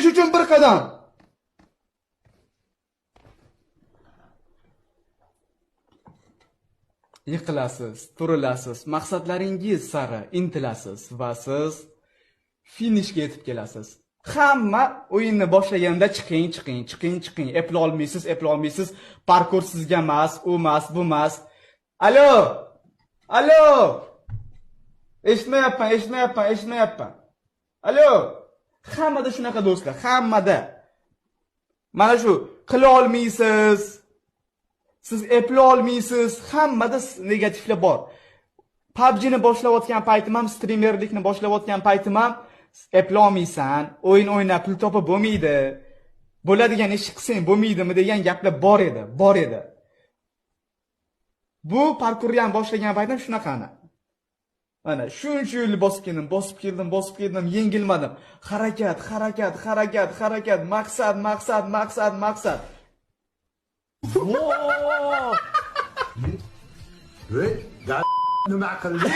yetish uchun bir qadam. Yiqilasiz, turilasiz, maqsadlaringiz sari intilasiz va siz finishga yetib kelasiz. Hamma o'yinni boshlaganda chiqing, epla olmaysiz, parkur sizga emas, u emas, bu emas. Alo! Eshitmayapman. Alo! Hammada shunaqa do'stlar, hammada. Mana shu qila olmaysiz. Siz epla olmaysiz, hammada negativlar bor. PUBG ni boshlayotgan paytim ham, streamerlikni boshlayotgan paytim ham epla olmaysan, o'yin o'ynab pul topib bo'lmaydi. Bo'ladigan ish qilsang bo'lmaydimi degan gaplar bor edi. Bu parkurni ham boshlagan paytim shunaqani. Mana shuncha yil bosib keldim, yengilmadim. Harakat, maqsad. nima qildi?